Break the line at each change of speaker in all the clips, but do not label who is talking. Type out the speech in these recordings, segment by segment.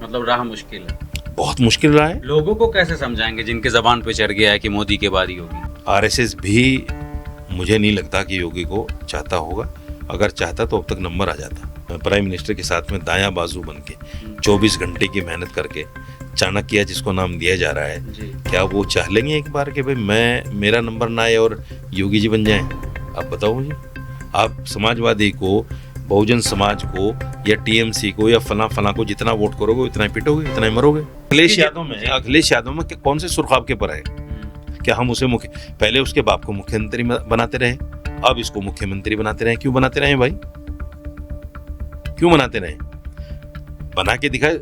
मतलब राह मुश्किल है।
बहुत मुश्किल रहा है।
लोगों को कैसे समझाएंगे जिनके जबान पे चढ़ गया है कि मोदी के बाद ही होगी?
आरएसएस भी मुझे नहीं लगता कि योगी को चाहता होगा। अगर चाहता तो अब तक नंबर आ जाता। प्राइम मिनिस्टर के साथ में दायां बाजू बन के 24 घंटे की मेहनत करके चाणक्य जिसको नाम दिया जा रहा है, क्या वो चाह लेंगे एक बार कि भाई मेरा नंबर ना आए और योगी जी बन जाएं? आप बताओ मुझे। आप समाजवादी को, बहुजन समाज को या टीएमसी को या फला को जितना वोट करोगे उतना ही पिटोगे, उतना ही मरोगे। अखिलेश यादव में कौन से सुरखाब के पर है? क्या हम उसे पहले उसके बाप को मुख्यमंत्री बनाते रहे, अब इसको मुख्यमंत्री बनाते रहे? क्यों बनाते रहे भाई? क्यों बनाते रहे? बना के दिखाए।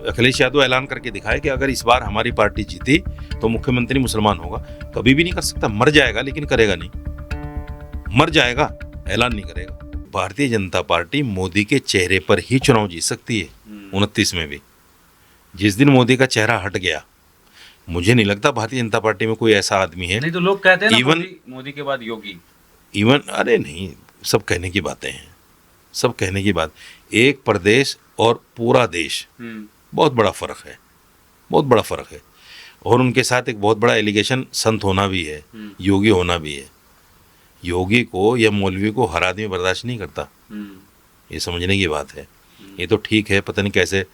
अखिलेश यादव ऐलान करके दिखाए कि अगर इस बार हमारी पार्टी जीती तो मुख्यमंत्री मुसलमान होगा। कभी भी नहीं कर सकता, मर जाएगा लेकिन करेगा नहीं। मर जाएगा, ऐलान नहीं करेगा। भारतीय जनता पार्टी मोदी के चेहरे पर ही चुनाव जीत सकती है 29 में भी। जिस दिन मोदी का चेहरा हट गया, मुझे नहीं लगता भारतीय जनता पार्टी में कोई ऐसा आदमी है।
नहीं तो लोग कहते हैं ना मोदी के बाद योगी।
अरे नहीं, सब कहने की बातें हैं, सब कहने की बात। एक प्रदेश और पूरा देश, बहुत बड़ा फर्क है, बहुत बड़ा फर्क है। और उनके साथ एक बहुत बड़ा एलिगेशन संत होना भी है, योगी होना भी है। योगी को या मौलवी को हर आदमी बर्दाश्त नहीं करता, ये समझने की बात है। ये तो ठीक है, पता नहीं कैसे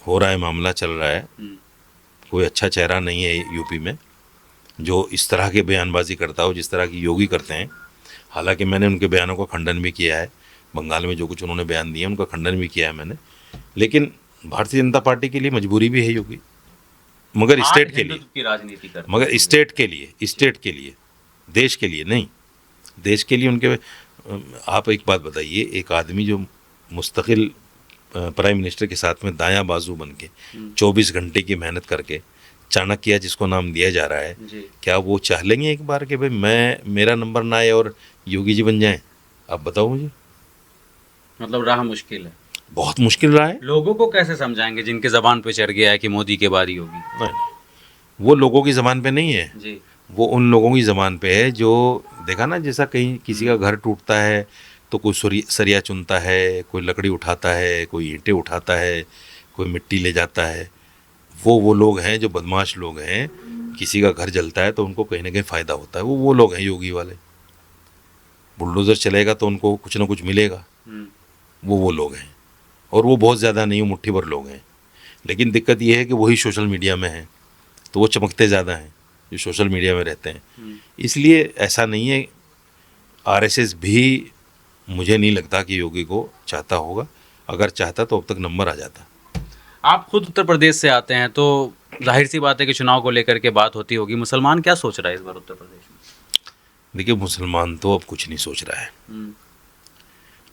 हो रहा है, मामला चल रहा है। कोई अच्छा चेहरा नहीं है यूपी में जो इस तरह के बयानबाजी करता हो जिस तरह की योगी करते हैं। हालांकि मैंने उनके बयानों का खंडन भी किया है, बंगाल में जो कुछ उन्होंने बयान दिए उनका खंडन भी किया है मैंने। लेकिन भारतीय जनता पार्टी के लिए मजबूरी भी है योगी, मगर स्टेट के लिए,
राजनीति कर,
मगर स्टेट के लिए, देश के लिए नहीं। देश के लिए उनके। आप एक बात बताइए, एक आदमी जो मुस्तकिल प्राइम मिनिस्टर के साथ में दायां बाजू बन के 24 घंटे की मेहनत करके चाणक्य जिसको नाम दिया जा रहा है, क्या वो चाह लेंगे एक बार कि भाई मेरा नंबर ना आए और योगी जी बन जाएं? आप बताओ मुझे।
मतलब राह मुश्किल है।
बहुत मुश्किल रहा है।
लोगों को कैसे समझाएंगे जिनके जबान पे चढ़ गया है कि मोदी के बाद ही होगी?
नहीं, वो लोगों की जबान पे नहीं है
जी।
वो उन लोगों की ज़बान पे है जो देखा ना, जैसा कहीं किसी का घर टूटता है तो कोई सरिया चुनता है, कोई लकड़ी उठाता है, कोई ईंटें उठाता है, कोई मिट्टी ले जाता है। वो लोग हैं जो बदमाश लोग हैं। किसी का घर जलता है तो उनको कहीं ना कहीं फ़ायदा होता है। वो लोग हैं योगी वाले। बुलडोज़र चलेगा तो उनको कुछ ना कुछ मिलेगा। वो लोग हैं, और वो बहुत ज़्यादा नहीं, मुट्ठी भर लोग हैं। लेकिन दिक्कत ये है कि वही सोशल मीडिया में हैं तो वो चमकते ज़्यादा हैं जो सोशल मीडिया में रहते हैं। इसलिए ऐसा नहीं है। आरएसएस भी मुझे नहीं लगता कि योगी को चाहता होगा। अगर चाहता तो अब तक नंबर आ जाता।
आप खुद उत्तर प्रदेश से आते हैं तो जाहिर सी बात है कि चुनाव को लेकर के बात होती होगी। मुसलमान क्या सोच रहा है इस बार उत्तर प्रदेश में?
देखिए, मुसलमान तो अब कुछ नहीं सोच रहा है।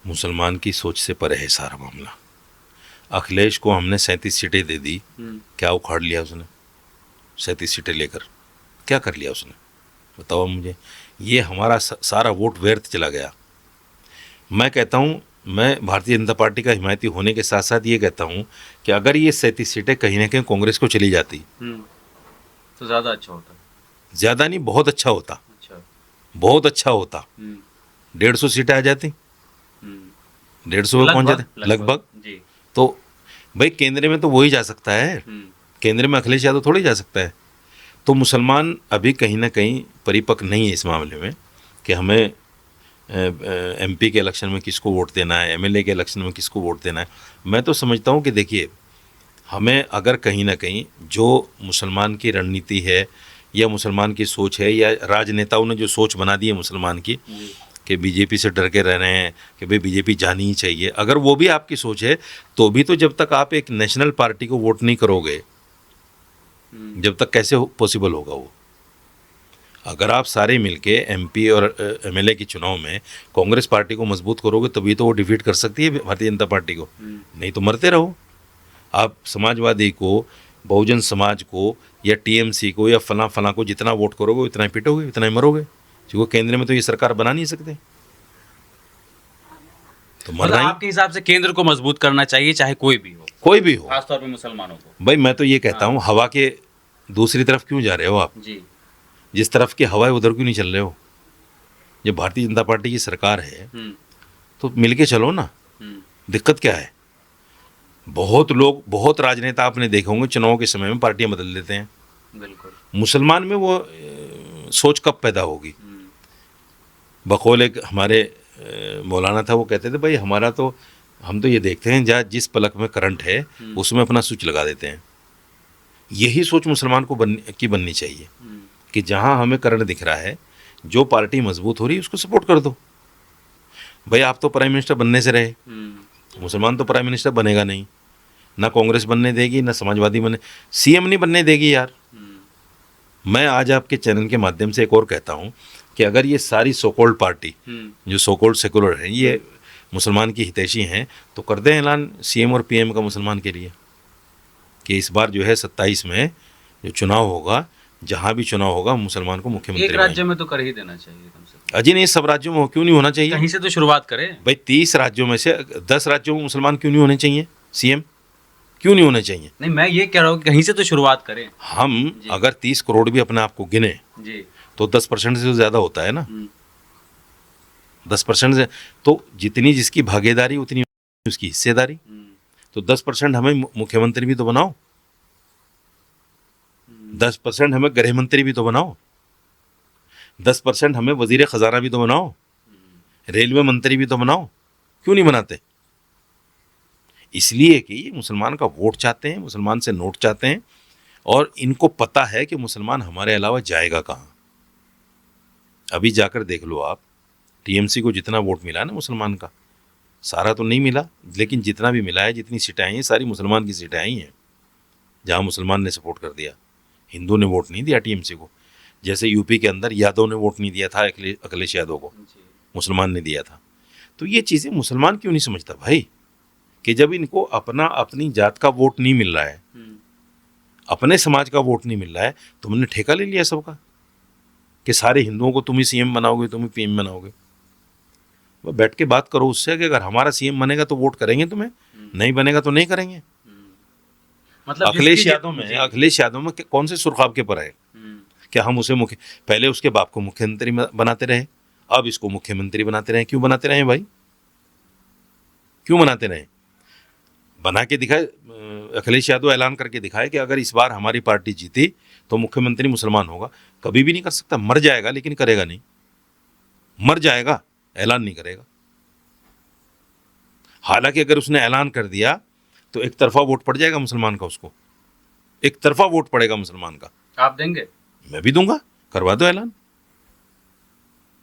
मुसलमान की सोच से परे है सारा मामला। अखिलेश को हमने 37 सीटें दे दी, क्या उखाड़ लिया उसने? 37 सीटें लेकर क्या कर लिया उसने? बताओ मुझे। ये हमारा सारा वोट व्यर्थ चला गया। मैं कहता हूँ, मैं भारतीय जनता पार्टी का हिमायती होने के साथ साथ ये कहता हूँ कि अगर ये 37 सीटें कहीं ना कहीं कांग्रेस को चली जाती
तो ज़्यादा अच्छा होता।
ज़्यादा नहीं, बहुत अच्छा होता। बहुत अच्छा होता। 150 सीटें आ जाती, 150 पे पहुँच जाते लगभग। तो भाई केंद्र में तो वही जा सकता है, केंद्र में अखिलेश यादव थोड़ी जा सकता है। तो मुसलमान अभी कहीं ना कहीं परिपक्व नहीं है इस मामले में कि हमें एमपी के इलेक्शन में किसको वोट देना है, एमएलए के इलेक्शन में किसको वोट देना है। मैं तो समझता हूँ कि देखिए, हमें अगर कहीं ना कहीं जो मुसलमान की रणनीति है या मुसलमान की सोच है या राजनेताओं ने जो सोच बना दी है मुसलमान की कि बीजेपी से डर के रह रहे हैं कि भाई बीजेपी जानी ही चाहिए, अगर वो भी आपकी सोच है तो भी तो जब तक आप एक नेशनल पार्टी को वोट नहीं करोगे, जब तक कैसे पॉसिबल होगा वो? अगर आप सारे मिलके एमपी और एमएलए के चुनाव में कांग्रेस पार्टी को मजबूत करोगे तभी तो वो डिफीट कर सकती है भारतीय जनता पार्टी को। नहीं तो मरते रहो। आप समाजवादी को, बहुजन समाज को या टीएमसी को या फला को जितना वोट करोगे उतना ही पिटोगे, उतना ही मरोगे, क्योंकि केंद्र में तो ये सरकार बना नहीं सकते। तो
मतलब आपके हिसाब से केंद्र को मजबूत करना चाहिए, चाहे कोई भी हो, खासतौर पे मुसलमानों को।
भाई मैं तो ये कहता हूँ, हवा के दूसरी तरफ क्यों जा रहे हो आप
जी?
जिस तरफ की हवा है उधर क्यों नहीं चल रहे हो? जब भारतीय जनता पार्टी की सरकार है तो मिलके चलो ना। दिक्कत क्या है? बहुत लोग, बहुत राजनेता आपने देखे होंगे चुनाव के समय में पार्टियां बदल देते हैं।
बिल्कुल।
मुसलमान में वो सोच कब पैदा होगी? बकौल एक हमारे मौलाना था, वो कहते थे भाई हमारा तो, हम तो ये देखते हैं जहाँ जिस पलक में करंट है उसमें अपना स्विच लगा देते हैं। यही सोच मुसलमान को बननी चाहिए कि जहाँ हमें करंट दिख रहा है, जो पार्टी मजबूत हो रही है उसको सपोर्ट कर दो। भाई आप तो प्राइम मिनिस्टर बनने से रहे, मुसलमान तो प्राइम मिनिस्टर बनेगा नहीं, ना कांग्रेस बनने देगी, ना समाजवादी बनने, सीएम नहीं बनने देगी यार। मैं आज आपके चैनल के माध्यम से एक और कहता हूँ कि अगर ये सारी सोकोल्ड पार्टी जो सोकोल्ड सेकुलर है ये मुसलमान की हितैषी हैं, तो कर दें ऐलान सीएम और पीएम का मुसलमान के लिए कि इस बार जो है 27 में जो चुनाव होगा, जहाँ भी चुनाव होगा मुसलमान को मुख्यमंत्री
एक राज्य में तो कर ही देना चाहिए कम से कम।
अजी नहीं, सब राज्यों में क्यों नहीं होना चाहिए?
कहीं से तो शुरुआत करें
भाई। 30 राज्यों में से 10 राज्यों में मुसलमान क्यों नहीं होने चाहिए? सीएम क्यों नहीं होने चाहिए?
नहीं, मैं ये कह रहा हूँ कि कहीं से तो शुरुआत करें।
हम अगर 30 करोड़ भी अपने आप को गिने
जी,
तो 10% से ज़्यादा होता है ना। 10% से तो जितनी जिसकी भागीदारी उतनी उसकी हिस्सेदारी। तो 10% हमें मुख्यमंत्री भी तो बनाओ, 10% हमें गृह मंत्री भी तो बनाओ, 10% हमें वजीर खजाना भी तो बनाओ, रेलवे मंत्री भी तो बनाओ। क्यों नहीं बनाते? इसलिए कि ये मुसलमान का वोट चाहते हैं, मुसलमान से नोट चाहते हैं, और इनको पता है कि मुसलमान हमारे अलावा जाएगा कहाँ। अभी जाकर देख लो आप, टीएमसी को जितना वोट मिला ना मुसलमान का, सारा तो नहीं मिला, लेकिन जितना भी मिला है, जितनी सीटें आई हैं, सारी मुसलमान की सीटें आई हैं, जहाँ मुसलमान ने सपोर्ट कर दिया। हिंदू ने वोट नहीं दिया टीएमसी को। जैसे यूपी के अंदर यादव ने वोट नहीं दिया था अखिलेश यादव को, मुसलमान ने दिया था। तो ये चीज़ें मुसलमान क्यों नहीं समझता भाई, कि जब इनको अपना अपनी जात का वोट नहीं मिल रहा है, अपने समाज का वोट नहीं मिल रहा है, तो हमने ठेका ले लिया सबका कि सारे हिंदुओं को तुम ही सीएम बनाओगे, तुम ही पीएम बनाओगे। वो बैठ के बात करो उससे कि अगर हमारा सीएम बनेगा तो वोट करेंगे तुम्हें, नहीं बनेगा तो नहीं करेंगे।
मतलब
अखिलेश यादव में कौन से सुरखाब के पर है? क्या हम उसे पहले उसके बाप को मुख्यमंत्री बनाते रहे, अब इसको मुख्यमंत्री बनाते रहे। क्यों बनाते रहे भाई? क्यों बनाते रहे? बना के दिखाए, अखिलेश यादव ऐलान करके दिखाए कि अगर इस बार हमारी पार्टी जीती तो मुख्यमंत्री मुसलमान होगा। कभी भी नहीं कर सकता, मर जाएगा लेकिन करेगा नहीं, मर जाएगा, ऐलान नहीं करेगा। हालांकि अगर उसने ऐलान कर दिया तो एक तरफा वोट पड़ जाएगा मुसलमान का, उसको एक तरफा वोट पड़ेगा मुसलमान का।
आप देंगे?
मैं भी दूंगा, करवा दो ऐलान,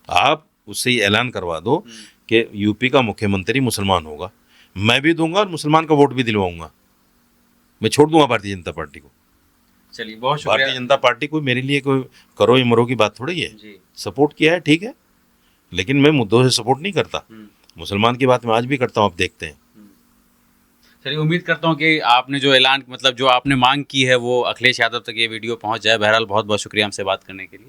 आप उससे ही ऐलान करवा दो कि यूपी का मुख्यमंत्री मुसलमान होगा, मैं भी दूंगा और मुसलमान का वोट भी दिलवाऊंगा। मैं छोड़ दूंगा भारतीय जनता पार्टी को।
चलिए, बहुत शुक्रिया।
भारतीय जनता पार्टी को मेरे लिए कोई करो या मरो की बात थोड़ी है। सपोर्ट किया है ठीक है, लेकिन मैं मुद्दों से सपोर्ट नहीं करता। मुसलमान की बात मैं आज भी करता हूँ, आप देखते हैं।
चलिए, उम्मीद करता हूँ कि आपने जो ऐलान, मतलब जो आपने मांग की है, वो अखिलेश यादव तक ये वीडियो पहुँच जाए। बहरहाल बहुत बहुत शुक्रिया हमसे बात करने के लिए।